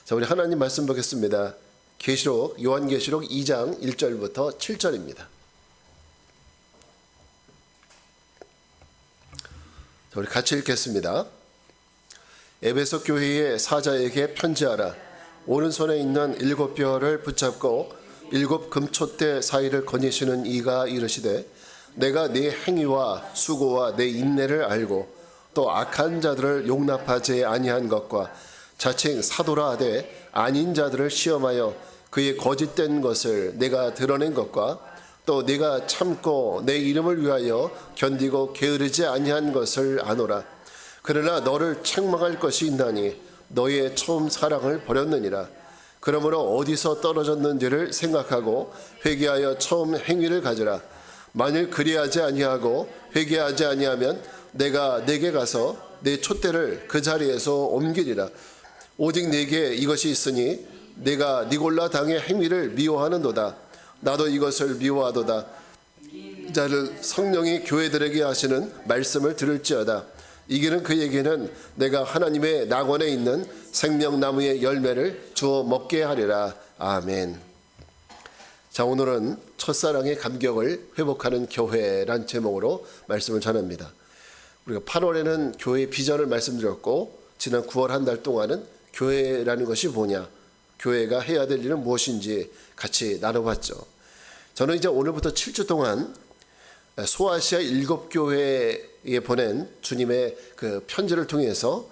자, 우리 하나님 말씀 보겠습니다. 계시록, 요한계시록 2장 1절부터 7절입니다. 자, 우리 같이 읽겠습니다. 에베소 교회의 사자에게 편지하라. 오른손에 있는 7뼈를 붙잡고 7 금촛대 사이를 거니시는 이가 이르시되, 내가 네 행위와 수고와 내 인내를 알고 또 악한 자들을 용납하지 아니한 것과 자칭 사도라 하되 아닌 자들을 시험하여 그의 거짓된 것을 내가 드러낸 것과 또 네가 참고 내 이름을 위하여 견디고 게으르지 아니한 것을 아노라. 그러나 너를 책망할 것이 있나니 너의 처음 사랑을 버렸느니라. 그러므로 어디서 떨어졌는지를 생각하고 회개하여 처음 행위를 가지라. 만일 그리하지 아니하고 회개하지 아니하면 내가 네게 가서 내 촛대를 그 자리에서 옮기리라. 오직 네게 이것이 있으니 내가 니골라 당의 행위를 미워하는도다. 나도 이것을 미워하도다. 자를 성령이 교회들에게 하시는 말씀을 들을지어다. 이기는 그에게는 내가 하나님의 낙원에 있는 생명나무의 열매를 주어 먹게 하리라. 아멘. 자, 오늘은 첫사랑의 감격을 회복하는 교회란 제목으로 말씀을 전합니다. 우리가 8월에는 교회 비전을 말씀드렸고, 지난 9월 한 달 동안은 교회라는 것이 뭐냐, 교회가 해야 될 일은 무엇인지 같이 나눠봤죠. 저는 이제 오늘부터 7주 동안 소아시아 7교회에 보낸 주님의 그 편지를 통해서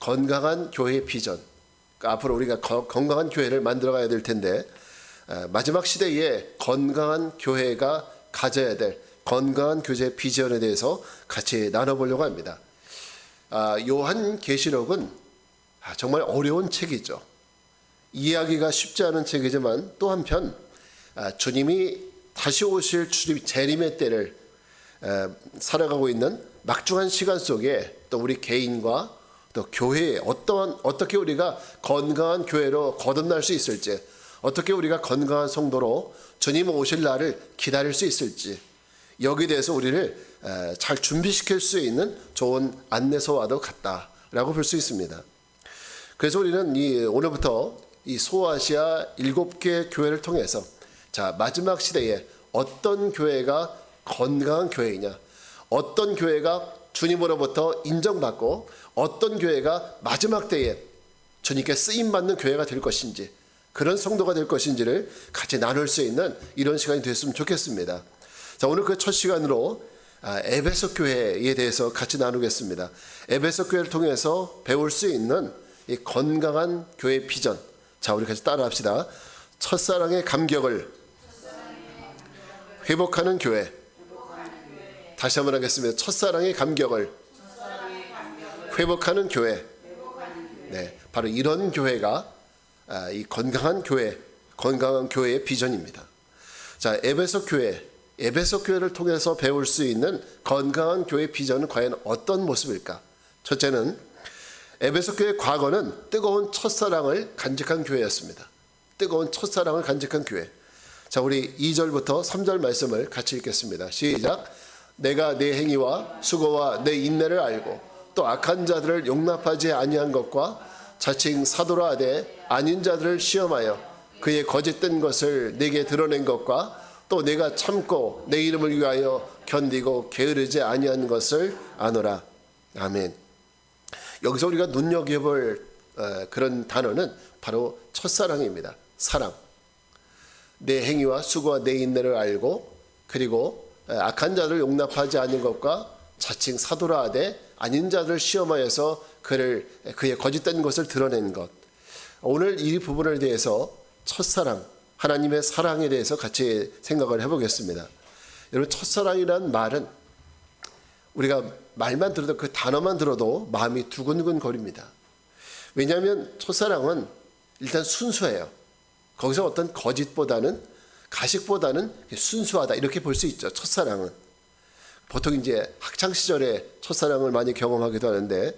건강한 교회의 비전, 그러니까 앞으로 우리가 건강한 교회를 만들어가야 될 텐데, 마지막 시대에 건강한 교회가 가져야 될 건강한 교제 비전에 대해서 같이 나눠보려고 합니다. 요한계시록은 정말 어려운 책이죠. 이해하기가 쉽지 않은 책이지만 또 한편 주님이 다시 오실 주님 재림의 때를 살아가고 있는 막중한 시간 속에 또 우리 개인과 또 교회에 어떻게 우리가 건강한 교회로 거듭날 수 있을지, 어떻게 우리가 건강한 성도로 주님 오실 날을 기다릴 수 있을지, 여기에 대해서 우리를 잘 준비시킬 수 있는 좋은 안내서와도 같다라고 볼 수 있습니다. 그래서 우리는 오늘부터 이 소아시아 7개 교회를 통해서, 자, 마지막 시대에 어떤 교회가 건강한 교회이냐, 어떤 교회가 주님으로부터 인정받고 어떤 교회가 마지막 때에 주님께 쓰임받는 교회가 될 것인지, 그런 성도가 될 것인지를 같이 나눌 수 있는 이런 시간이 됐으면 좋겠습니다. 자, 오늘 그 첫 시간으로 에베소 교회에 대해서 같이 나누겠습니다. 에베소 교회를 통해서 배울 수 있는 이 건강한 교회 비전. 자, 우리 같이 따라합시다. 첫사랑의 감격을 회복하는 교회. 다시 한번 하겠습니다. 첫사랑의 감격을 회복하는 교회. 네, 바로 이런 교회가 이 건강한 교회의 비전입니다. 자, 에베소 교회를 통해서 배울 수 있는 건강한 교회 비전은 과연 어떤 모습일까? 첫째는 에베소 교회의 과거는 뜨거운 첫사랑을 간직한 교회였습니다. 뜨거운 첫사랑을 간직한 교회. 자, 우리 2절부터 3절 말씀을 같이 읽겠습니다. 시작. 내가 내 행위와 수고와 내 인내를 알고 또 악한 자들을 용납하지 아니한 것과 자칭 사도라 하되 아닌 자들을 시험하여 그의 거짓된 것을 내게 드러낸 것과 또 내가 참고 내 이름을 위하여 견디고 게으르지 아니한 것을 아노라. 아멘. 여기서 우리가 눈여겨볼 그런 단어는 바로 첫사랑입니다. 사랑. 내 행위와 수고와 내 인내를 알고, 그리고 악한 자들을 용납하지 않는 것과 자칭 사도라 하되 아닌 자들을 시험하여서 그의 거짓된 것을 드러낸 것. 오늘 이 부분에 대해서 첫사랑, 하나님의 사랑에 대해서 같이 생각을 해보겠습니다. 여러분, 첫사랑이라는 말은 우리가 말만 들어도, 그 단어만 들어도 마음이 두근두근 거립니다. 왜냐하면 첫사랑은 일단 순수해요. 거기서 어떤 거짓보다는, 가식보다는 순수하다, 이렇게 볼 수 있죠. 첫사랑은 보통 이제 학창 시절에 첫사랑을 많이 경험하기도 하는데,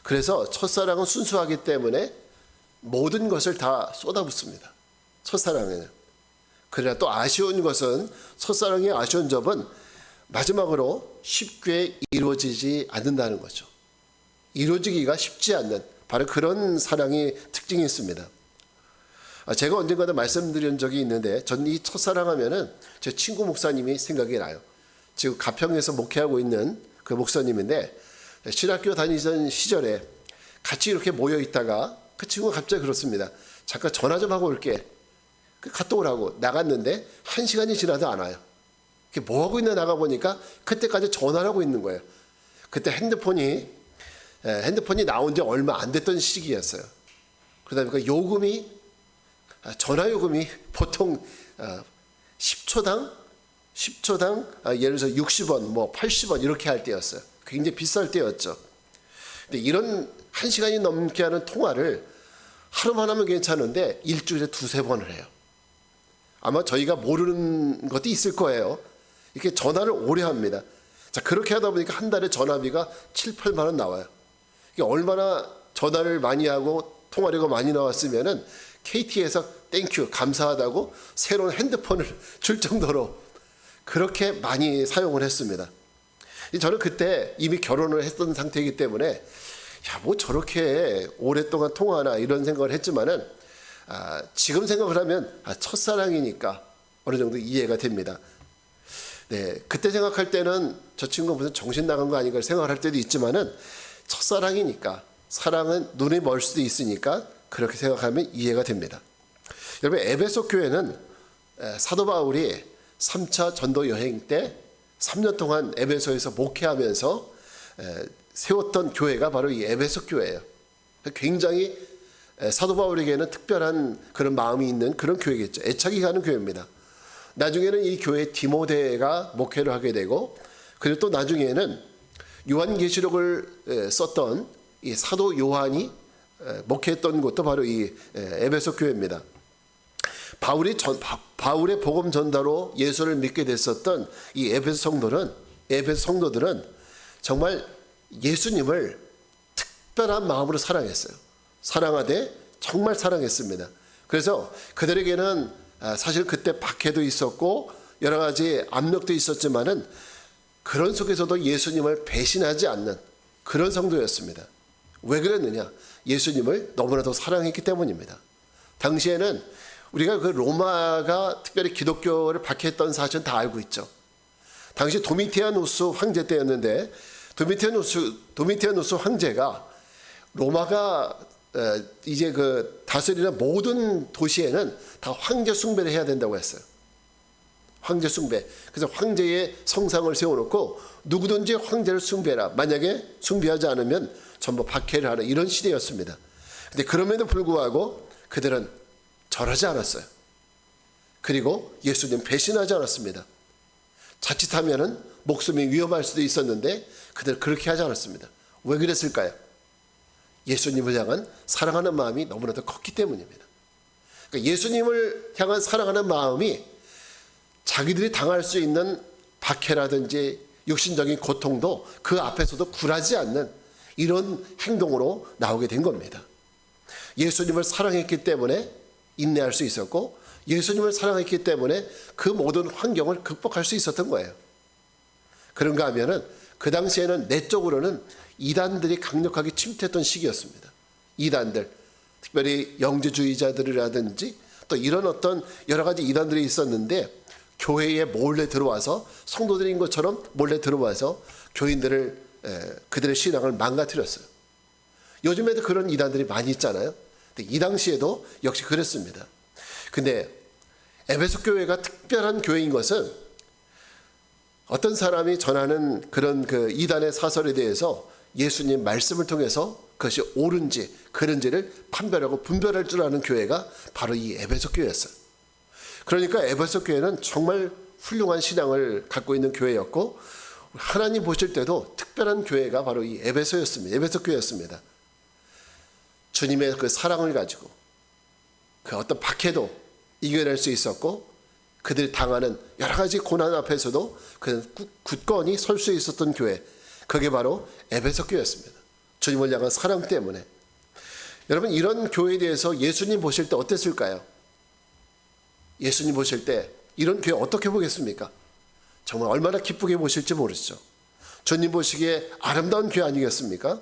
그래서 첫사랑은 순수하기 때문에 모든 것을 다 쏟아붓습니다. 첫사랑에는. 그러나 또 아쉬운 것은, 첫사랑의 아쉬운 점은 마지막으로 쉽게 이루어지지 않는다는 거죠. 이루어지기가 쉽지 않는 바로 그런 사랑의 특징이 있습니다. 제가 언젠가도 말씀드린 적이 있는데 전 이 첫사랑하면은 제 친구 목사님이 생각이 나요. 지금 가평에서 목회하고 있는 그 목사님인데 신학교 다니던 시절에 같이 이렇게 모여 있다가 그 친구가 갑자기 그렇습니다. 잠깐 전화 좀 하고 올게. 갔다 오라고 나갔는데 1시간이 지나도 안 와요. 뭐 하고 있나 나가보니까 그때까지 전화를 하고 있는 거예요. 그때 핸드폰이 나온 지 얼마 안 됐던 시기였어요. 그러다 보니까 전화 요금이 보통 10초당 예를 들어서 60원, 뭐 80원 이렇게 할 때였어요. 굉장히 비쌀 때였죠. 근데 이런 1시간이 넘게 하는 통화를 하루만 하면 괜찮은데 일주일에 2-3번을 해요. 아마 저희가 모르는 것도 있을 거예요. 이렇게 전화를 오래 합니다. 자, 그렇게 하다 보니까 한 달에 전화비가 7-8만 원 나와요. 이게 얼마나 전화를 많이 하고 통화료가 많이 나왔으면은 KT에서 땡큐 감사하다고 새로운 핸드폰을 줄 정도로 그렇게 많이 사용을 했습니다. 저는 그때 이미 결혼을 했던 상태이기 때문에 뭐 저렇게 오랫동안 통화하나 이런 생각을 했지만은 지금 생각을 하면 첫사랑이니까 어느 정도 이해가 됩니다. 네, 그때 생각할 때는 저 친구가 무슨 정신 나간 거 아닌가 생각을 할 때도 있지만은 첫사랑이니까 사랑은 눈이 멀 수도 있으니까 그렇게 생각하면 이해가 됩니다. 여러분 에베소 교회는 사도 바울이 3차 전도 여행 때 3년 동안 에베소에서 목회하면서 세웠던 교회가 바로 이 에베소 교회예요. 굉장히 사도 바울에게는 특별한 그런 마음이 있는 그런 교회겠죠. 애착이 가는 교회입니다. 나중에는 이 교회 디모데가 목회를 하게 되고 그리고 또 나중에는 요한계시록을 썼던 이 사도 요한이 목회했던 곳도 바로 이 에베소 교회입니다. 바울의 복음 전달로 예수를 믿게 됐었던 이 에베소 성도들은 정말 예수님을 특별한 마음으로 사랑했어요. 사랑하되 정말 사랑했습니다. 그래서 그들에게는 사실 그때 박해도 있었고 여러 가지 압력도 있었지만은 그런 속에서도 예수님을 배신하지 않는 그런 성도였습니다. 왜 그랬느냐? 예수님을 너무나도 사랑했기 때문입니다. 당시에는 우리가 그 로마가 특별히 기독교를 박해했던 사실은 다 알고 있죠. 당시 도미티아누스 황제 때였는데 도미티아누스 황제가 로마가 이제 그 다스리는 모든 도시에는 다 황제 숭배를 해야 된다고 했어요. 황제 숭배. 그래서 황제의 성상을 세워놓고 누구든지 황제를 숭배해라. 만약에 숭배하지 않으면 전부 박해를 하는 이런 시대였습니다. 근데 그럼에도 불구하고 그들은 절하지 않았어요. 그리고 예수님 배신하지 않았습니다. 자칫하면은 목숨이 위험할 수도 있었는데 그들 그렇게 하지 않았습니다. 왜 그랬을까요? 예수님을 향한 사랑하는 마음이 너무나도 컸기 때문입니다. 그러니까 예수님을 향한 사랑하는 마음이 자기들이 당할 수 있는 박해라든지 육신적인 고통도 그 앞에서도 굴하지 않는 이런 행동으로 나오게 된 겁니다. 예수님을 사랑했기 때문에 인내할 수 있었고 예수님을 사랑했기 때문에 그 모든 환경을 극복할 수 있었던 거예요. 그런가 하면은 그 당시에는 내적으로는 이단들이 강력하게 침투했던 시기였습니다. 이단들, 특별히 영지주의자들이라든지 또 이런 어떤 여러 가지 이단들이 있었는데 교회에 몰래 들어와서 성도들인 것처럼 몰래 들어와서 교인들을 그들의 신앙을 망가뜨렸어요. 요즘에도 그런 이단들이 많이 있잖아요. 근데 이 당시에도 역시 그랬습니다. 근데 에베소 교회가 특별한 교회인 것은 어떤 사람이 전하는 그런 그 이단의 사설에 대해서 예수님 말씀을 통해서 그것이 옳은지 그른지를 판별하고 분별할 줄 아는 교회가 바로 이 에베소 교회였어요. 그러니까 에베소 교회는 정말 훌륭한 신앙을 갖고 있는 교회였고 하나님 보실 때도 특별한 교회가 바로 이 에베소였습니다. 에베소 교회였습니다. 주님의 그 사랑을 가지고 그 어떤 박해도 이겨낼 수 있었고 그들이 당하는 여러 가지 고난 앞에서도 그 굳건히 설 수 있었던 교회, 그게 바로 에베소 교회였습니다. 주님을 향한 사랑 때문에. 여러분 이런 교회에 대해서 예수님 보실 때 어땠을까요? 예수님 보실 때 이런 교회 어떻게 보겠습니까? 정말 얼마나 기쁘게 보실지 모르죠. 주님 보시기에 아름다운 교회 아니겠습니까?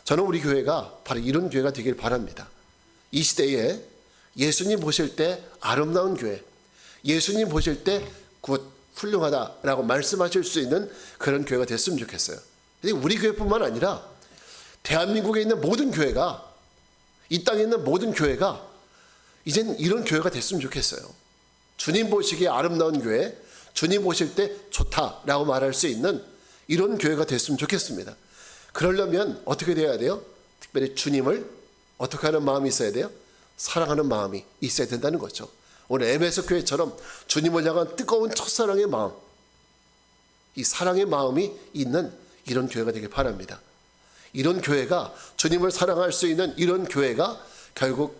저는 우리 교회가 바로 이런 교회가 되길 바랍니다. 이 시대에 예수님 보실 때 아름다운 교회, 예수님 보실 때 훌륭하다라고 말씀하실 수 있는 그런 교회가 됐으면 좋겠어요. 우리 교회뿐만 아니라 대한민국에 있는 모든 교회가, 이 땅에 있는 모든 교회가 이젠 이런 교회가 됐으면 좋겠어요. 주님 보시기에 아름다운 교회, 주님 보실 때 좋다라고 말할 수 있는 이런 교회가 됐으면 좋겠습니다. 그러려면 어떻게 돼야 돼요? 특별히 주님을 어떻게 하는 마음이 있어야 돼요? 사랑하는 마음이 있어야 된다는 거죠. 오늘 에베소 교회처럼 주님을 향한 뜨거운 첫사랑의 마음, 이 사랑의 마음이 있는 이런 교회가 되길 바랍니다. 이런 교회가, 주님을 사랑할 수 있는 이런 교회가 결국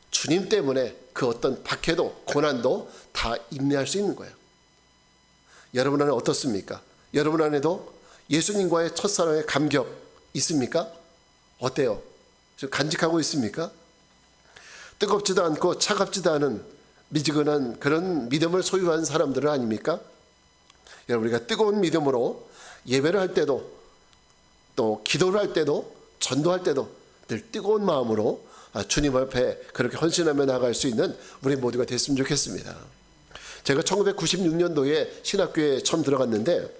주님 때문에 그 어떤 박해도 고난도 다 인내할 수 있는 거예요. 여러분 안에 어떻습니까? 여러분 안에도 예수님과의 첫사랑의 감격 있습니까? 어때요? 좀 간직하고 있습니까? 뜨겁지도 않고 차갑지도 않은 미지근한 그런 믿음을 소유한 사람들은 아닙니까? 여러분, 우리가 뜨거운 믿음으로 예배를 할 때도, 또 기도를 할 때도, 전도할 때도 늘 뜨거운 마음으로 주님 앞에 그렇게 헌신하며 나갈 수 있는 우리 모두가 됐으면 좋겠습니다. 제가 1996년도에 신학교에 처음 들어갔는데,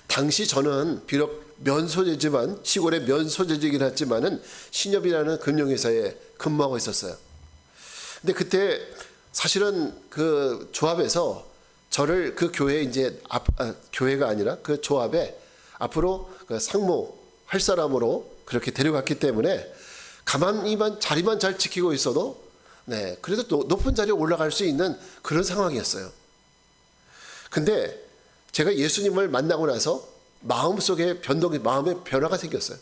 당시 저는 비록 면소재지만, 시골의 면소재지긴 했지만은 신협이라는 금융회사에 근무하고 있었어요. 근데 그때 사실은 그 조합에서 저를 그 교회에 교회가 아니라 그 조합에 앞으로 그 상무할 사람으로 그렇게 데려갔기 때문에 가만히만 자리만 잘 지키고 있어도 그래도 높은 자리에 올라갈 수 있는 그런 상황이었어요. 근데 제가 예수님을 만나고 나서 마음속에 마음의 변화가 생겼어요.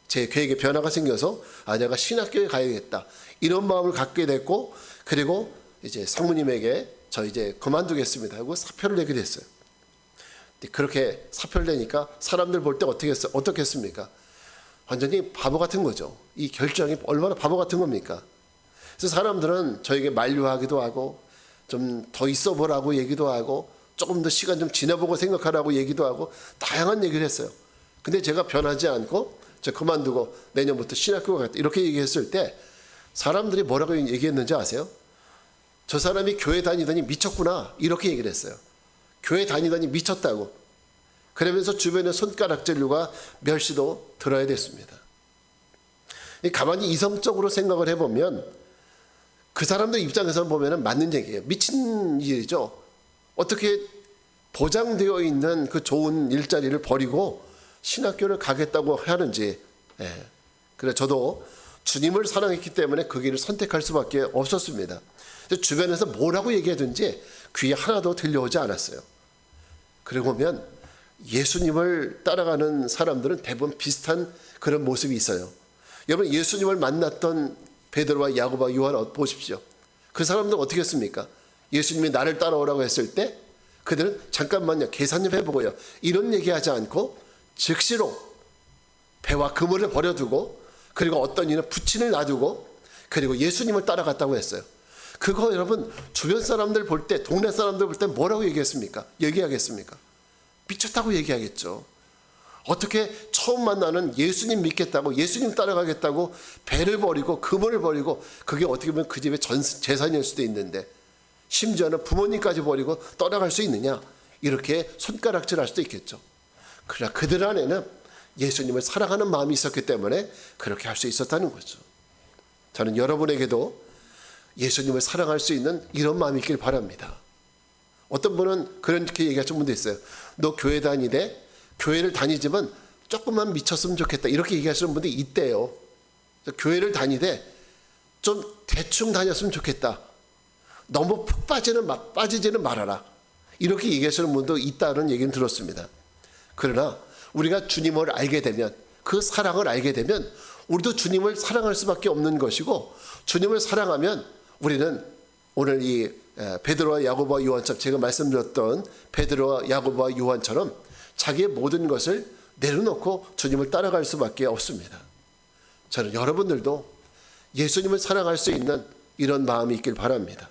제 계획에 변화가 생겨서 내가 신학교에 가야겠다, 이런 마음을 갖게 됐고, 그리고 이제 상무님에게 저 이제 그만두겠습니다 하고 사표를 내게 됐어요. 그렇게 사표를 내니까 사람들 볼 때 어떻겠습니까? 완전히 바보 같은 거죠. 이 결정이 얼마나 바보 같은 겁니까? 그래서 사람들은 저에게 만류하기도 하고, 좀 더 있어 보라고 얘기도 하고, 조금 더 시간 좀 지나보고 생각하라고 얘기도 하고, 다양한 얘기를 했어요. 근데 제가 변하지 않고 저 그만두고 내년부터 신학교 가겠다 이렇게 얘기했을 때 사람들이 뭐라고 얘기했는지 아세요? 저 사람이 교회 다니더니 미쳤구나, 이렇게 얘기를 했어요. 교회 다니더니 미쳤다고. 그러면서 주변에 손가락질과 멸시도 들어야 됐습니다. 가만히 이성적으로 생각을 해보면 그 사람들 입장에서 보면 맞는 얘기예요. 미친 일이죠. 어떻게 보장되어 있는 그 좋은 일자리를 버리고 신학교를 가겠다고 하는지. 그래, 저도 주님을 사랑했기 때문에 그 길을 선택할 수밖에 없었습니다. 주변에서 뭐라고 얘기하든지 귀에 하나도 들려오지 않았어요. 그러고 보면 예수님을 따라가는 사람들은 대부분 비슷한 그런 모습이 있어요. 여러분, 예수님을 만났던 베드로와 야고보와 요한 보십시오. 그 사람들은 어떻게 했습니까? 예수님이 나를 따라오라고 했을 때 그들은 잠깐만요, 계산 좀 해보고요, 이런 얘기하지 않고 즉시로 배와 그물을 버려두고, 그리고 어떤 이는 부친을 놔두고, 그리고 예수님을 따라갔다고 했어요. 그거 여러분, 주변 사람들 볼 때, 동네 사람들 볼 때 뭐라고 얘기하겠습니까? 미쳤다고 얘기하겠죠. 어떻게 처음 만나는 예수님 믿겠다고, 예수님 따라가겠다고 배를 버리고 그물을 버리고, 그게 어떻게 보면 그 집의 재산일 수도 있는데 심지어는 부모님까지 버리고 떠나갈 수 있느냐, 이렇게 손가락질할 수도 있겠죠. 그러나 그들 안에는 예수님을 사랑하는 마음이 있었기 때문에 그렇게 할 수 있었다는 거죠. 저는 여러분에게도 예수님을 사랑할 수 있는 이런 마음이 있길 바랍니다. 어떤 분은 그렇게 얘기하시는 분도 있어요. 너 교회 다니되, 교회를 다니지만 조금만 미쳤으면 좋겠다, 이렇게 얘기하시는 분들이 있대요. 교회를 다니되 좀 대충 다녔으면 좋겠다, 너무 푹 빠지지는 말아라, 이렇게 얘기하시는 분도 있다는 얘기는 들었습니다. 그러나 우리가 주님을 알게 되면, 그 사랑을 알게 되면 우리도 주님을 사랑할 수밖에 없는 것이고, 주님을 사랑하면 우리는 오늘 이 베드로와 야고보와 요한처럼, 제가 말씀드렸던 베드로와 야고보와 요한처럼 자기의 모든 것을 내려놓고 주님을 따라갈 수밖에 없습니다. 저는 여러분들도 예수님을 사랑할 수 있는 이런 마음이 있길 바랍니다.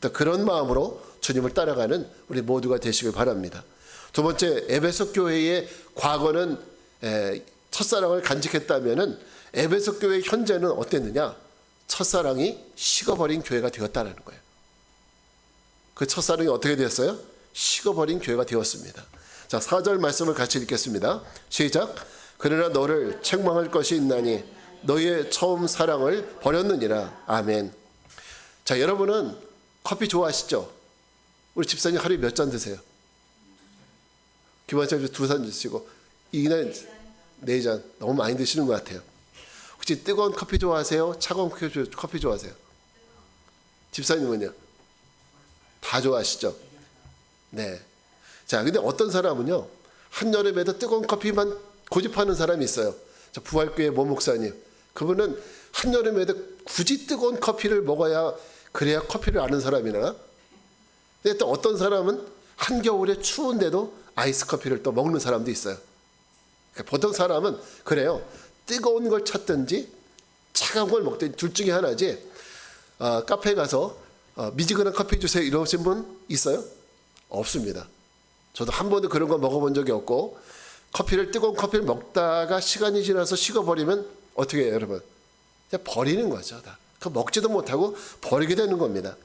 또 그런 마음으로 주님을 따라가는 우리 모두가 되시길 바랍니다. 두 번째, 에베소 교회의 과거는 첫사랑을 간직했다면은 에베소 교회의 현재는 어땠느냐? 첫사랑이 식어버린 교회가 되었다는 거예요. 그 첫사랑이 어떻게 되었어요? 식어버린 교회가 되었습니다. 자, 4절 말씀을 같이 읽겠습니다. 시작. 그러나 너를 책망할 것이 있나니 너희의 처음 사랑을 버렸느니라. 아멘. 자, 여러분은 커피 좋아하시죠? 우리 집사님 하루에 몇 잔 드세요? 김원장님 2잔 드시고 이날 4잔. 너무 많이 드시는 것 같아요. 혹시 뜨거운 커피 좋아하세요? 차가운 커피 좋아하세요? 집사님은요? 다 좋아하시죠? 네. 자, 근데 어떤 사람은요, 한여름에도 뜨거운 커피만 고집하는 사람이 있어요. 저 부활교회 모 목사님. 그분은 한여름에도 굳이 뜨거운 커피를 먹어야 그래야 커피를 아는 사람이나, 근데 또 어떤 사람은 한겨울에 추운데도 아이스 커피를 또 먹는 사람도 있어요. 그러니까 보통 사람은 그래요. 뜨거운 걸 찾든지 차가운 걸 먹든지 둘 중에 하나지. 카페에 가서 미지근한 커피 주세요 이러신 분 있어요? 없습니다. 저도 한 번도 그런 거 먹어본 적이 없고, 뜨거운 커피를 먹다가 시간이 지나서 식어버리면 어떻게 해요, 여러분? 그냥 버리는 거죠. 다. 먹지도 못하고 버리게 되는 겁니다.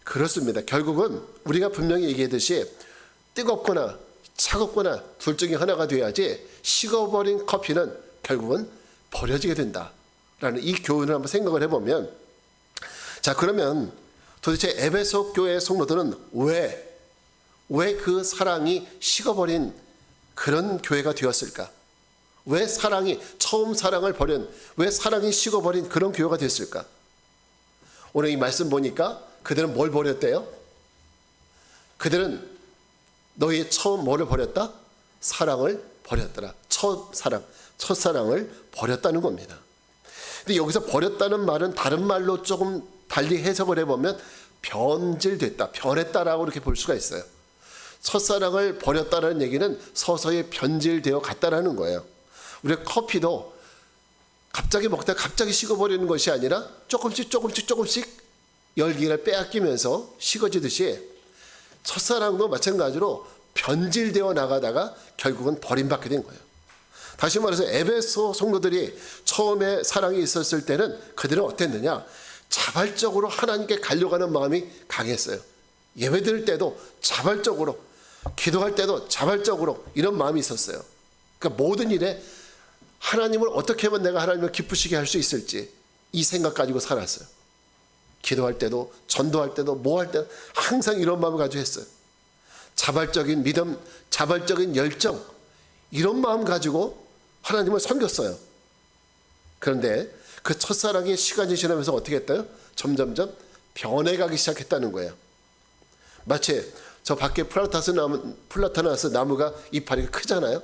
그렇습니다. 결국은 우리가 분명히 얘기했듯이 뜨겁거나 차갑거나 둘 중에 하나가 돼야지 식어버린 커피는 결국은 버려지게 된다라는 이 교훈을 한번 생각을 해보면, 자, 그러면 도대체 에베소 교회 성도들은 왜 그 사랑이 식어버린 그런 교회가 되었을까? 왜 처음 사랑을 버린, 왜 사랑이 식어버린 그런 교회가 됐을까? 오늘 이 말씀 보니까 그들은 뭘 버렸대요? 그들은 너희 처음 뭐를 버렸다? 사랑을 버렸더라. 첫사랑을 버렸다는 겁니다. 근데 여기서 버렸다는 말은 다른 말로 조금 달리 해석을 해보면 변질됐다, 변했다라고 이렇게 볼 수가 있어요. 첫사랑을 버렸다는 얘기는 서서히 변질되어 갔다라는 거예요. 우리가 커피도 갑자기 먹다가 갑자기 식어버리는 것이 아니라 조금씩 열기를 빼앗기면서 식어지듯이 첫사랑도 마찬가지로 변질되어 나가다가 결국은 버림받게 된 거예요. 다시 말해서 에베소 성도들이 처음에 사랑이 있었을 때는 그들은 어땠느냐? 자발적으로 하나님께 가려가는 마음이 강했어요. 예배 드릴 때도 자발적으로, 기도할 때도 자발적으로 이런 마음이 있었어요. 그러니까 모든 일에 하나님을 어떻게 하면 내가 하나님을 기쁘시게 할 수 있을지 이 생각 가지고 살았어요. 기도할 때도, 전도할 때도, 뭐 할 때도 항상 이런 마음을 가지고 했어요. 자발적인 믿음, 자발적인 열정, 이런 마음 가지고 하나님을 섬겼어요. 그런데 그 첫사랑이 시간이 지나면서 어떻게 했어요? 점점점 변해가기 시작했다는 거예요. 마치 저 밖에 플라타나스 나무가 이파리가 크잖아요.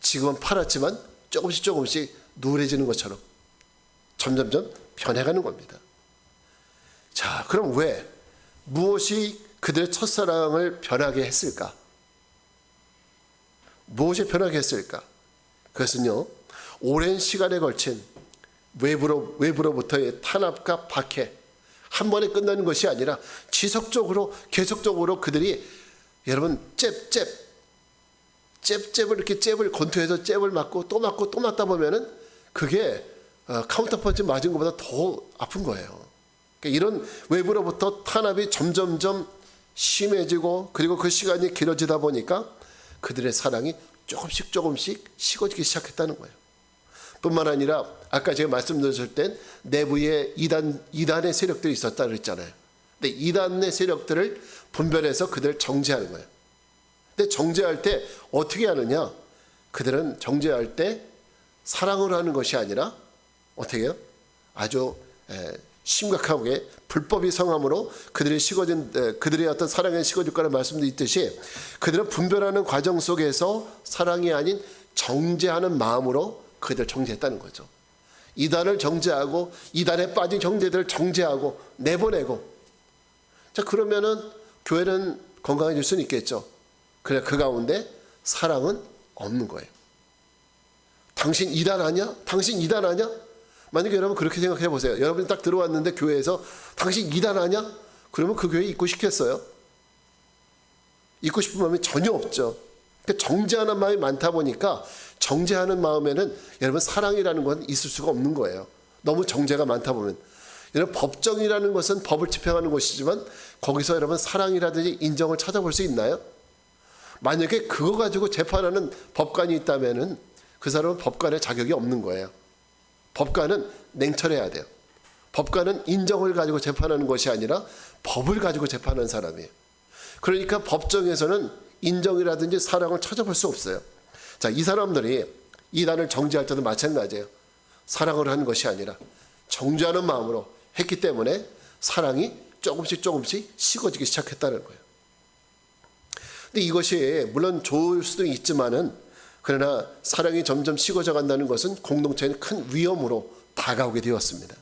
지금은 파랗지만 조금씩 누래지는 것처럼 점점점 변해가는 겁니다. 자, 그럼 무엇이 그들의 첫사랑을 변하게 했을까? 무엇이 변하게 했을까? 그것은요, 오랜 시간에 걸친 외부로부터의 탄압과 박해, 한 번에 끝나는 것이 아니라 지속적으로 계속적으로 그들이, 여러분, 잽을 이렇게 권투에서 잽을 맞고 또 맞다 보면은 그게 카운터펀치 맞은 것보다 더 아픈 거예요. 그러니까 이런 외부로부터 탄압이 점점점 심해지고, 그리고 그 시간이 길어지다 보니까 그들의 사랑이 조금씩 식어지기 시작했다는 거예요. 뿐만 아니라 아까 제가 말씀드렸을 땐 내부에 이단의 세력들이 있었다 그랬잖아요. 근데 이단의 세력들을 분별해서 그들을 정죄하는 거예요. 근데 정죄할 때 어떻게 하느냐? 그들은 정죄할 때 사랑으로 하는 것이 아니라 어떻게 해요? 아주 심각하게 불법이 성함으로 그들의 어떤 사랑에 식어질 거라는 말씀도 있듯이, 그들은 분별하는 과정 속에서 사랑이 아닌 정죄하는 마음으로 그들을 정죄했다는 거죠. 이단을 정죄하고 이단에 빠진 형제들을 정죄하고 내보내고, 자, 그러면은 교회는 건강해질 수는 있겠죠. 그래, 그 가운데 사랑은 없는 거예요. 당신 이단 아니야? 만약에 여러분 그렇게 생각해 보세요. 여러분이 딱 들어왔는데 교회에서 당신 이단 아니야? 그러면 그 교회에 있고 싶겠어요? 있고 싶은 마음이 전혀 없죠. 그러니까 정죄하는 마음이 많다 보니까 정죄하는 마음에는 여러분 사랑이라는 건 있을 수가 없는 거예요. 너무 정죄가 많다 보면. 여러분, 법정이라는 것은 법을 집행하는 곳이지만 거기서 여러분 사랑이라든지 인정을 찾아볼 수 있나요? 만약에 그거 가지고 재판하는 법관이 있다면은 그 사람은 법관의 자격이 없는 거예요. 법관은 냉철해야 돼요. 법관은 인정을 가지고 재판하는 것이 아니라 법을 가지고 재판하는 사람이에요. 그러니까 법정에서는 인정이라든지 사랑을 찾아볼 수 없어요. 자, 이 사람들이 이단을 정죄할 때도 마찬가지예요. 사랑을 하는 것이 아니라 정죄하는 마음으로 했기 때문에 사랑이 조금씩 식어지기 시작했다는 거예요. 근데 이것이 물론 좋을 수도 있지만은, 그러나 사랑이 점점 식어져 간다는 것은 공동체에는 큰 위험으로 다가오게 되었습니다.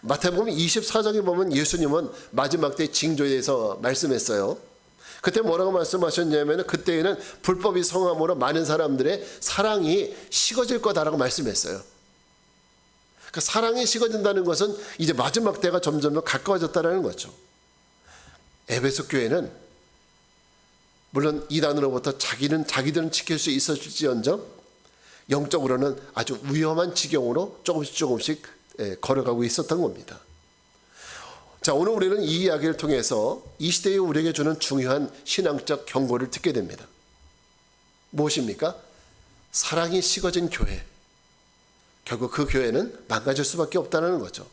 마태복음 24장에 보면 예수님은 마지막 때 징조에 대해서 말씀했어요. 그때 뭐라고 말씀하셨냐면, 그때에는 불법이 성함으로 많은 사람들의 사랑이 식어질 거다라고 말씀했어요. 그러니까 사랑이 식어진다는 것은 이제 마지막 때가 점점 가까워졌다는 거죠. 에베소 교회는 물론 이단으로부터 자기들은 지킬 수 있었을지언정 영적으로는 아주 위험한 지경으로 조금씩 걸어가고 있었던 겁니다. 자, 오늘 우리는 이 이야기를 통해서 이 시대에 우리에게 주는 중요한 신앙적 경고를 듣게 됩니다. 무엇입니까? 사랑이 식어진 교회, 결국 그 교회는 망가질 수밖에 없다는 거죠.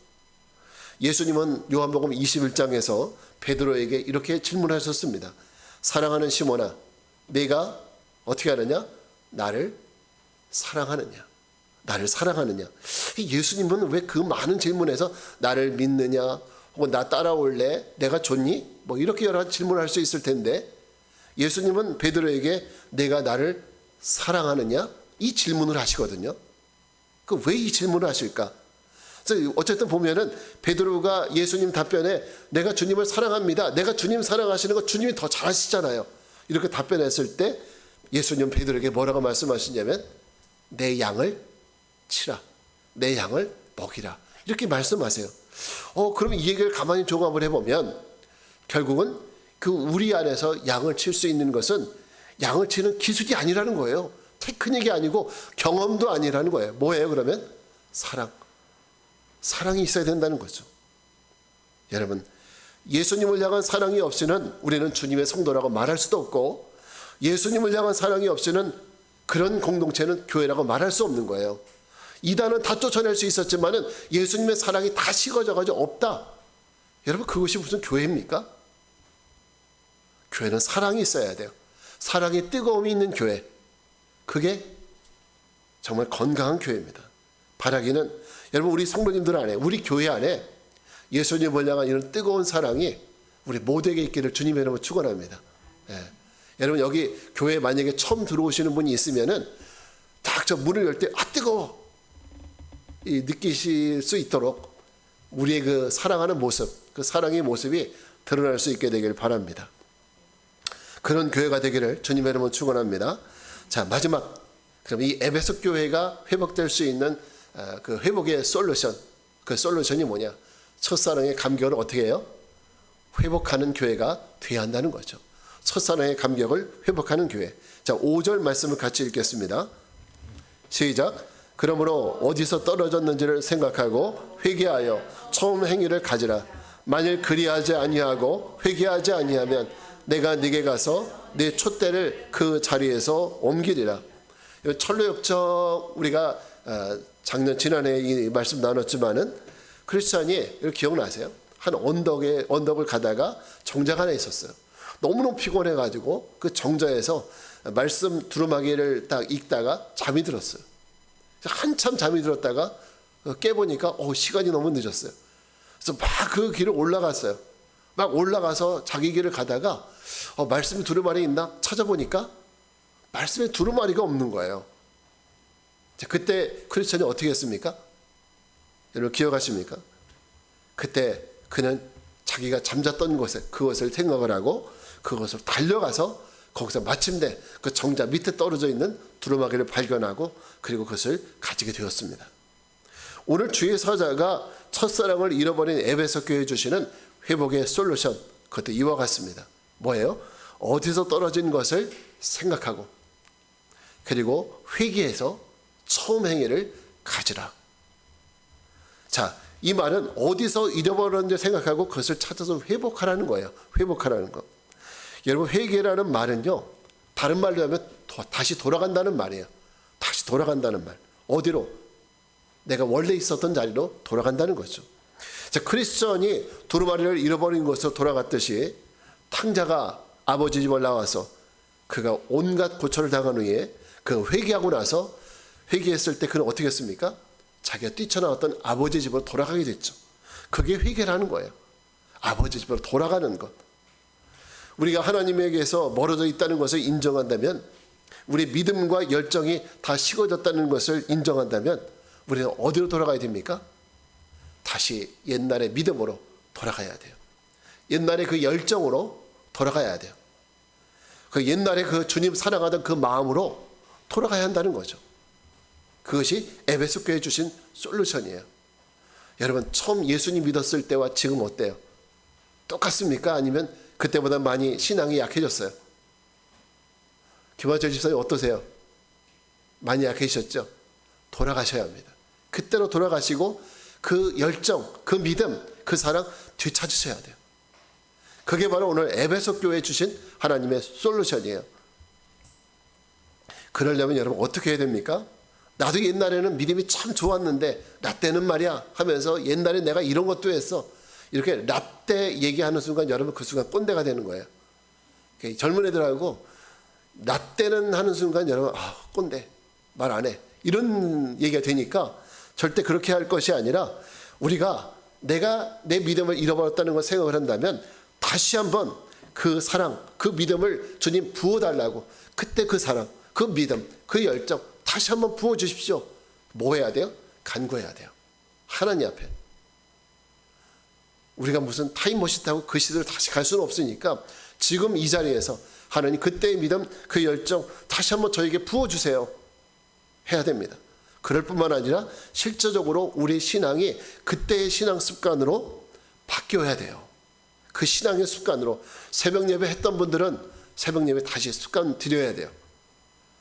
예수님은 요한복음 21장에서 베드로에게 이렇게 질문하셨습니다. 사랑하는 시몬아, 내가 어떻게 하느냐? 나를 사랑하느냐? 나를 사랑하느냐? 예수님은 왜 그 많은 질문에서 나를 믿느냐? 혹은 나 따라올래? 내가 좋니? 뭐 이렇게 여러 가지 질문을 할 수 있을 텐데, 예수님은 베드로에게 내가 나를 사랑하느냐? 이 질문을 하시거든요. 그 왜 이 질문을 하실까? 어쨌든 보면은 베드로가 예수님 답변에 내가 주님을 사랑합니다. 내가 주님 사랑하시는 거 주님이 더 잘하시잖아요. 이렇게 답변했을 때 예수님 베드로에게 뭐라고 말씀하시냐면 내 양을 치라. 내 양을 먹이라. 이렇게 말씀하세요. 그럼 이 얘기를 가만히 종합을 해보면 결국은 그 우리 안에서 양을 칠 수 있는 것은 양을 치는 기술이 아니라는 거예요. 테크닉이 아니고 경험도 아니라는 거예요. 뭐예요 그러면? 사랑이 있어야 된다는 거죠. 여러분, 예수님을 향한 사랑이 없이는 우리는 주님의 성도라고 말할 수도 없고, 예수님을 향한 사랑이 없이는 그런 공동체는 교회라고 말할 수 없는 거예요. 이단은 다 쫓아낼 수 있었지만은 예수님의 사랑이 다 식어져가지고 없다. 여러분, 그것이 무슨 교회입니까? 교회는 사랑이 있어야 돼요. 사랑의 뜨거움이 있는 교회, 그게 정말 건강한 교회입니다. 바라기는 여러분, 우리 성도님들 안에, 우리 교회 안에 예수님을 향한 이런 뜨거운 사랑이 우리 모두에게 있기를 주님의 이름으로 축원합니다. 여러분, 여기 교회에 만약에 처음 들어오시는 분이 있으면은 딱 저 문을 열 때 뜨거워 느끼실 수 있도록 우리의 그 사랑하는 모습, 그 사랑의 모습이 드러날 수 있게 되길 바랍니다. 그런 교회가 되기를 주님의 이름으로 축원합니다. 자, 마지막, 그럼 이 에베소 교회가 회복될 수 있는 그 회복의 솔루션, 그 솔루션이 뭐냐? 첫사랑의 감격을 어떻게 해요? 회복하는 교회가 돼야 한다는 거죠. 첫사랑의 감격을 회복하는 교회. 자, 5절 말씀을 같이 읽겠습니다. 시작. 그러므로 어디서 떨어졌는지를 생각하고 회개하여 처음 행위를 가지라. 만일 그리하지 아니하고 회개하지 아니하면 내가 네게 가서 네 촛대를 그 자리에서 옮기리라. 철로역정 우리가 지난해 이 말씀 나눴지만은 크리스찬이 기억나세요? 한 언덕을 가다가 정자가 하나 있었어요. 너무너무 피곤해가지고 그 정자에서 말씀 두루마기를 딱 읽다가 잠이 들었어요. 한참 잠이 들었다가 깨보니까 시간이 너무 늦었어요. 그래서 막 그 길을 올라갔어요. 막 올라가서 자기 길을 가다가 말씀 두루마리 있나 찾아보니까 말씀에 두루마리가 없는 거예요. 그때 크리스천이 어떻게 했습니까? 여러분 기억하십니까? 그때 그는 자기가 잠잤던 그것을 생각을 하고 그것을 달려가서 거기서 마침내 그 정자 밑에 떨어져 있는 두루마기를 발견하고 그리고 그것을 가지게 되었습니다. 오늘 주의 사자가 첫사랑을 잃어버린 에베소 교회에 주시는 회복의 솔루션, 그것도 이와 같습니다. 뭐예요? 어디서 떨어진 것을 생각하고 그리고 회개해서 처음 행위를 가지라. 자, 이 말은 어디서 잃어버렸는지 생각하고 그것을 찾아서 회복하라는 거예요. 회복하라는 거. 여러분, 회개라는 말은요, 다른 말로 하면 다시 돌아간다는 말이에요. 다시 돌아간다는 말. 어디로? 내가 원래 있었던 자리로 돌아간다는 거죠. 자, 크리스천이 두루마리를 잃어버린 곳으로 돌아갔듯이 탕자가 아버지 집을 나와서 그가 온갖 고초를 당한 후에 그 회개하고 나서 회개했을 때 그는 어떻게 했습니까? 자기가 뛰쳐나왔던 아버지 집으로 돌아가게 됐죠. 그게 회개라는 거예요. 아버지 집으로 돌아가는 것. 우리가 하나님에게서 멀어져 있다는 것을 인정한다면, 우리 믿음과 열정이 다 식어졌다는 것을 인정한다면 우리는 어디로 돌아가야 됩니까? 다시 옛날의 믿음으로 돌아가야 돼요. 옛날의 그 열정으로 돌아가야 돼요. 그 옛날에 그 주님 사랑하던 그 마음으로 돌아가야 한다는 거죠. 그것이 에베소 교회에 주신 솔루션이에요. 여러분, 처음 예수님 믿었을 때와 지금 어때요? 똑같습니까? 아니면 그때보다 많이 신앙이 약해졌어요? 김화철 집사님 어떠세요? 많이 약해지셨죠? 돌아가셔야 합니다. 그때로 돌아가시고 그 열정, 그 믿음, 그 사랑 되찾으셔야 돼요. 그게 바로 오늘 에베소 교회에 주신 하나님의 솔루션이에요. 그러려면 여러분 어떻게 해야 됩니까? 나도 옛날에는 믿음이 참 좋았는데 나 때는 말이야 하면서 옛날에 내가 이런 것도 했어. 이렇게 라떼 얘기하는 순간 여러분 그 순간 꼰대가 되는 거예요. 젊은 애들하고 라떼는 하는 순간 여러분 꼰대 말 안 해. 이런 얘기가 되니까 절대 그렇게 할 것이 아니라 우리가 내가 내 믿음을 잃어버렸다는 걸 생각을 한다면 다시 한번 그 사랑, 그 믿음을 주님 부어달라고, 그때 그 사랑, 그 믿음, 그 열정 다시 한번 부어주십시오. 뭐 해야 돼요? 간구해야 돼요. 하나님 앞에. 우리가 무슨 타임머신 타고 그 시대로 다시 갈 수는 없으니까 지금 이 자리에서 하나님 그때의 믿음, 그 열정 다시 한번 저에게 부어주세요. 해야 됩니다. 그럴 뿐만 아니라 실제적으로 우리 신앙이 그때의 신앙 습관으로 바뀌어야 돼요. 그 신앙의 습관으로 새벽 예배 했던 분들은 새벽 예배 다시 습관 들여야 돼요.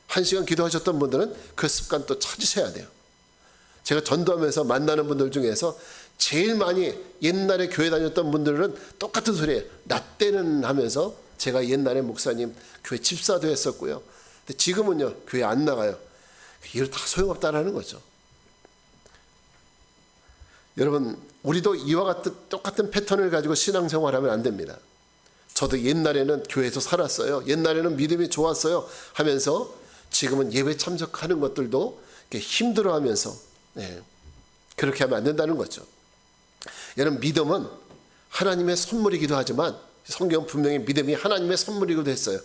1시간 기도하셨던 분들은 그 습관 또 찾으셔야 돼요. 제가 전도하면서 만나는 분들 중에서 제일 많이 옛날에 교회 다녔던 분들은 똑같은 소리예요. 나 때는 하면서 제가 옛날에 목사님 교회 집사도 했었고요. 근데 지금은요 교회 안 나가요. 이걸 다 소용없다라는 거죠. 여러분, 우리도 이와 같은 똑같은 패턴을 가지고 신앙생활하면 안 됩니다. 저도 옛날에는 교회에서 살았어요. 옛날에는 믿음이 좋았어요 하면서 지금은 예배 참석하는 것들도 힘들어하면서 그렇게 하면 안 된다는 거죠. 여러분, 믿음은 하나님의 선물이기도 하지만 성경은 분명히 믿음이 하나님의 선물이기도 했어요.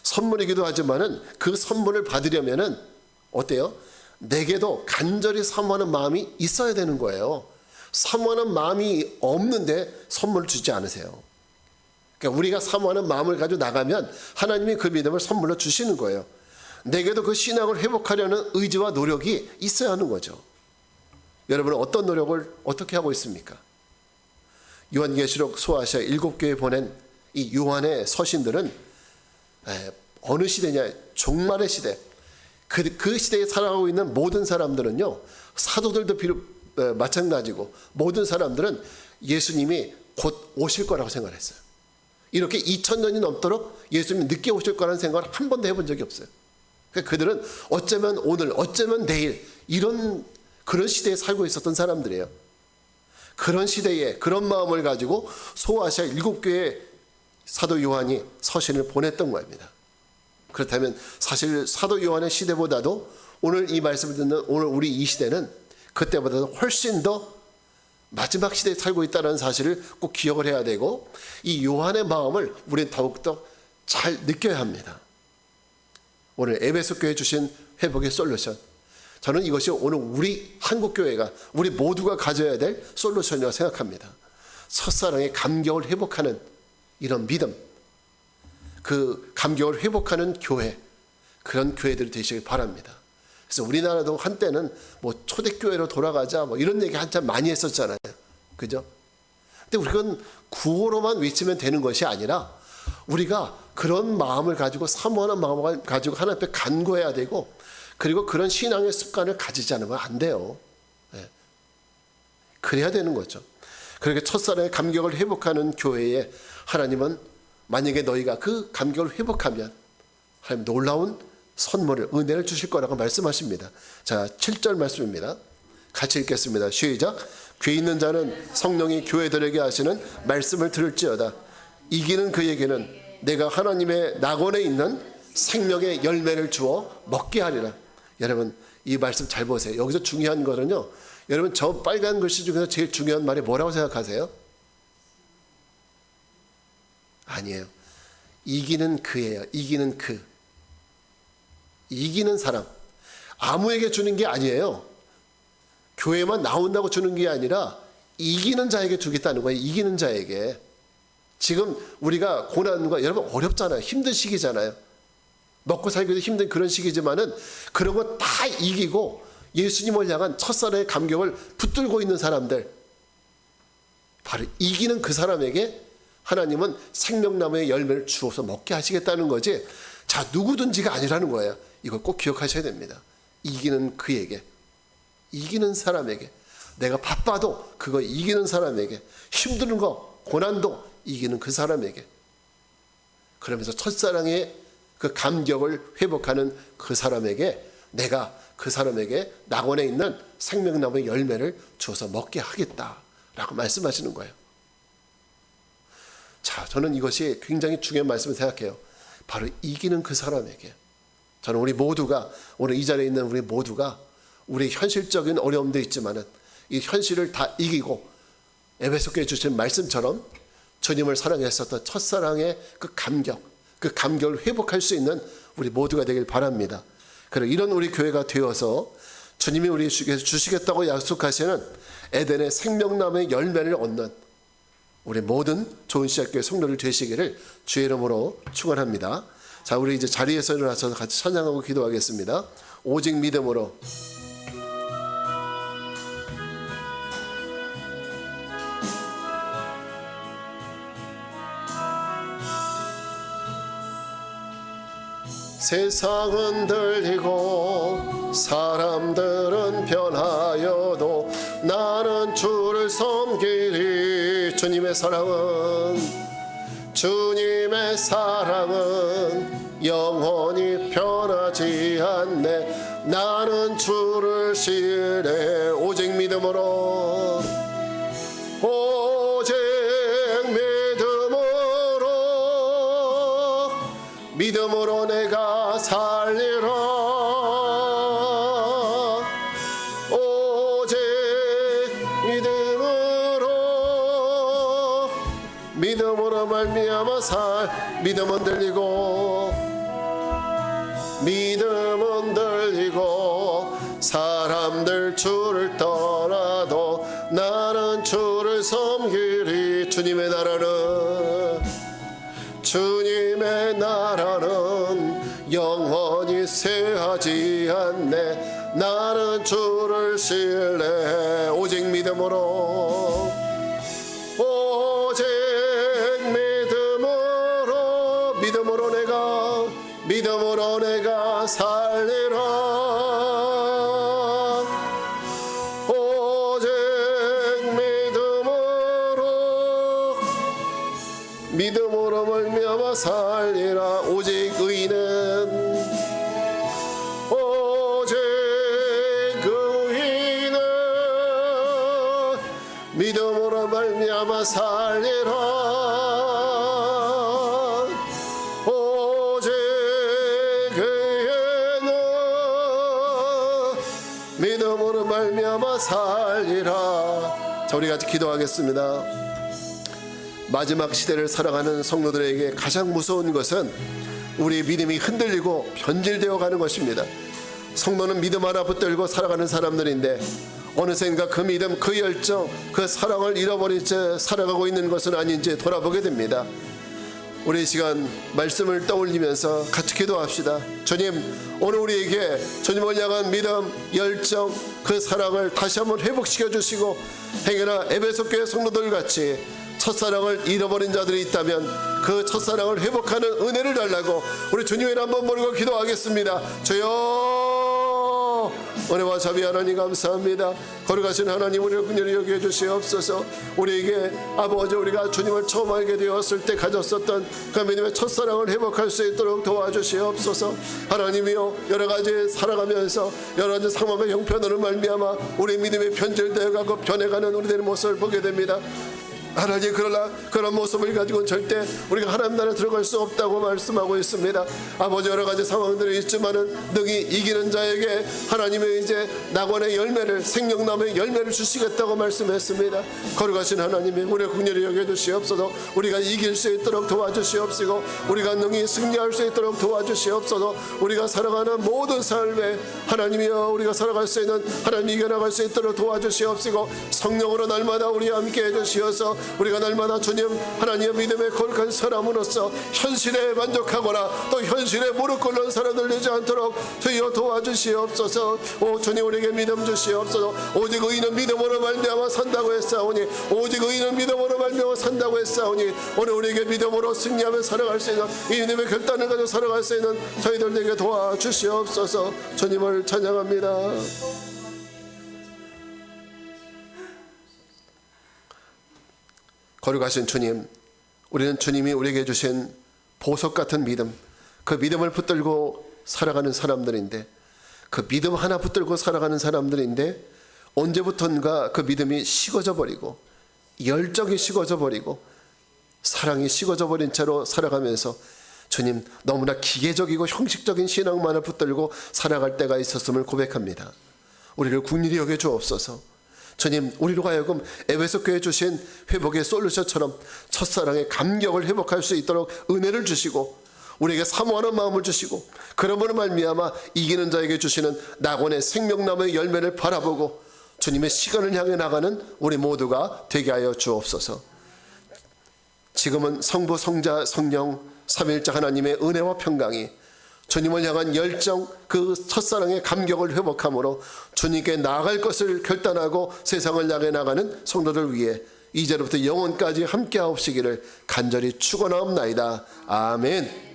선물이기도 하지만은 그 선물을 받으려면은 어때요? 내게도 간절히 사모하는 마음이 있어야 되는 거예요. 사모하는 마음이 없는데 선물을 주지 않으세요. 그러니까 우리가 사모하는 마음을 가지고 나가면 하나님이 그 믿음을 선물로 주시는 거예요. 내게도 그 신앙을 회복하려는 의지와 노력이 있어야 하는 거죠. 여러분은 어떤 노력을 어떻게 하고 있습니까? 요한계시록 소아시아 7교회에 보낸 이 요한의 서신들은 어느 시대냐? 종말의 시대. 그 시대에 살아가고 있는 모든 사람들은요, 사도들도 마찬가지고 모든 사람들은 예수님이 곧 오실 거라고 생각했어요. 이렇게 2000년이 넘도록 예수님이 늦게 오실 거라는 생각을 한 번도 해본 적이 없어요. 그러니까 그들은 어쩌면 오늘, 어쩌면 내일 그런 시대에 살고 있었던 사람들이에요. 그런 시대에 그런 마음을 가지고 소아시아 7교회 사도 요한이 서신을 보냈던 겁니다. 그렇다면 사실 사도 요한의 시대보다도 오늘 이 말씀을 듣는 오늘 우리 이 시대는 그때보다도 훨씬 더 마지막 시대에 살고 있다는 사실을 꼭 기억을 해야 되고, 이 요한의 마음을 우리는 더욱더 잘 느껴야 합니다. 오늘 에베소 교회에 주신 회복의 솔루션, 저는 이것이 오늘 우리 한국교회가 우리 모두가 가져야 될 솔루션이라고 생각합니다. 첫사랑의 감격을 회복하는 이런 믿음, 그 감격을 회복하는 교회, 그런 교회들이 되시길 바랍니다. 그래서 우리나라도 한때는 뭐 초대교회로 돌아가자 뭐 이런 얘기 한참 많이 했었잖아요. 그죠? 근데 우리는 구호로만 외치면 되는 것이 아니라 우리가 그런 마음을 가지고 사모하는 마음을 가지고 하나님 앞에 간구해야 되고, 그리고 그런 신앙의 습관을 가지지 않으면 안 돼요. 그래야 되는 거죠. 그렇게 첫사랑의 감격을 회복하는 교회에 하나님은 만약에 너희가 그 감격을 회복하면 하나님 놀라운 선물을, 은혜를 주실 거라고 말씀하십니다. 자, 7절 말씀입니다. 같이 읽겠습니다. 시작. 귀 있는 자는 성령이 교회들에게 하시는 말씀을 들을지어다. 이기는 그에게는 내가 하나님의 낙원에 있는 생명의 열매를 주어 먹게 하리라. 여러분, 이 말씀 잘 보세요. 여기서 중요한 거는요, 여러분 저 빨간 글씨 중에서 제일 중요한 말이 뭐라고 생각하세요? 아니에요. 이기는 그예요. 이기는 그. 이기는 사람. 아무에게 주는 게 아니에요. 교회만 나온다고 주는 게 아니라 이기는 자에게 주겠다는 거예요. 이기는 자에게. 지금 우리가 고난과, 여러분 어렵잖아요. 힘든 시기잖아요. 먹고 살기도 힘든 그런 시기지만은 그런 거 다 이기고 예수님을 향한 첫사랑의 감격을 붙들고 있는 사람들, 바로 이기는 그 사람에게 하나님은 생명나무의 열매를 주어서 먹게 하시겠다는 거지, 자 누구든지가 아니라는 거예요. 이걸 꼭 기억하셔야 됩니다. 이기는 그에게, 이기는 사람에게, 내가 바빠도 그거 이기는 사람에게, 힘든 거 고난도 이기는 그 사람에게, 그러면서 첫사랑의 그 감격을 회복하는 그 사람에게 내가 그 사람에게 낙원에 있는 생명나무의 열매를 주어서 먹게 하겠다라고 말씀하시는 거예요. 자, 저는 이것이 굉장히 중요한 말씀을 생각해요. 바로 이기는 그 사람에게. 저는 우리 모두가, 오늘 이 자리에 있는 우리 모두가 우리 현실적인 어려움도 있지만은 이 현실을 다 이기고 에베소교회 주신 말씀처럼 주님을 사랑했었던 첫사랑의 그 감격, 그 감격을 회복할 수 있는 우리 모두가 되길 바랍니다. 그리고 이런 우리 교회가 되어서 주님이 우리에게 주시겠다고 약속하시는 에덴의 생명나무의 열매를 얻는 우리 모든 좋은 시작교회 성도들 되시기를 주의 이름으로 축원합니다. 자, 우리 이제 자리에서 일어나서 같이 찬양하고 기도하겠습니다. 오직 믿음으로. 세상은 들리고 사람들은 변하여도 나는 주를 섬기리. 주님의 사랑은 영원히 변하지 않네. 나는 주를 신뢰. 오직 믿음으로, 오직 믿음으로 내가 살리라. 오직 믿음으로 말미암아 믿음은 들리고 사람들 주를 떠나도 나는 주를 섬기리. 주님의 나라는 영원히 쇠하지 않네. 나는 주를 신뢰. 오직 믿음으로, 오직 믿음으로 내가 살리라. 오직 믿음으로 말미암아 살리라. 오직 믿음으로 말미암아 살리라. 오직 믿음으로 말미암아 살리라. 자, 우리 같이 기도하겠습니다. 마지막 시대를 살아가는 성도들에게 가장 무서운 것은 우리의 믿음이 흔들리고 변질되어 가는 것입니다. 성도는 믿음 하나 붙들고 살아가는 사람들인데 어느샌가 그 믿음, 그 열정, 그 사랑을 잃어버린 채 살아가고 있는 것은 아닌지 돌아보게 됩니다. 우리 이 시간 말씀을 떠올리면서 같이 기도합시다. 주님, 오늘 우리에게 주님을 향한 믿음, 열정, 그 사랑을 다시 한번 회복시켜 주시고, 행여나 에베소 교회 성도들 같이 첫사랑을 잃어버린 자들이 있다면 그 첫사랑을 회복하는 은혜를 달라고 우리 주님을 한번 모르고 기도하겠습니다. 주여, 은혜와 자비 하나님 감사합니다. 거룩하신 하나님, 우리를 긍휼히 여겨 주시옵소서. 우리에게 아버지, 우리가 주님을 처음 알게 되었을 때 가졌었던 그 믿음의 첫사랑을 회복할 수 있도록 도와주시옵소서. 하나님이여, 여러 가지 살아가면서 여러 가지 상황과 형편으로 말미암아 우리 믿음이 변질되어가고 변해가는 우리들의 모습을 보게 됩니다. 하나님, 그러나 그런 모습을 가지고는 절대 우리가 하나님 나라에 들어갈 수 없다고 말씀하고 있습니다. 아버지, 여러 가지 상황들이 있지만은 능히 이기는 자에게 하나님의 이제 낙원의 열매를, 생명나무의 열매를 주시겠다고 말씀했습니다. 거룩하신 하나님이 우리의 긍휼히 여겨주시옵소서. 우리가 이길 수 있도록 도와주시옵시고 우리가 능히 승리할 수 있도록 도와주시옵소서. 우리가 살아가는 모든 삶에 하나님이여, 우리가 살아갈 수 있는, 하나님 이겨나갈 수 있도록 도와주시옵시고 성령으로 날마다 우리와 함께 해주시어서 우리가 날마다 주님 하나님의 믿음의 거룩한 사람으로서 현실에 만족하거나 또 현실에 무릎 꿇는 사람들 되지 않도록 주여 도와주시옵소서. 오 주님, 우리에게 믿음 주시옵소서. 오직 의인은 믿음으로 말미암아 산다고 했사오니, 오직 의인은 믿음으로 말미암아 산다고 했사오니, 오늘 우리에게 믿음으로 승리하며 살아갈 수 있는, 이 믿음의 결단을 가지고 살아갈 수 있는 저희들에게 도와주시옵소서. 주님을 찬양합니다. 거룩하신 주님, 우리는 주님이 우리에게 주신 보석 같은 믿음, 그 믿음을 붙들고 살아가는 사람들인데, 그 믿음 하나 붙들고 살아가는 사람들인데 언제부턴가 그 믿음이 식어져 버리고 열정이 식어져 버리고 사랑이 식어져 버린 채로 살아가면서 주님, 너무나 기계적이고 형식적인 신앙만을 붙들고 살아갈 때가 있었음을 고백합니다. 우리를 긍휼히 여겨 주옵소서. 주님, 우리로 하여금 에베소 교회에 주신 회복의 솔루션처럼 첫사랑의 감격을 회복할 수 있도록 은혜를 주시고 우리에게 사모하는 마음을 주시고, 그러므로 말미암아 이기는 자에게 주시는 낙원의 생명나무의 열매를 바라보고 주님의 시간을 향해 나가는 우리 모두가 되게 하여 주옵소서. 지금은 성부, 성자, 성령 삼위일체 하나님의 은혜와 평강이 주님을 향한 열정, 그 첫사랑의 감격을 회복함으로 주님께 나아갈 것을 결단하고 세상을 향해 나가는 성도들 위해 이제로부터 영원까지 함께하옵시기를 간절히 축원하옵나이다. 아멘.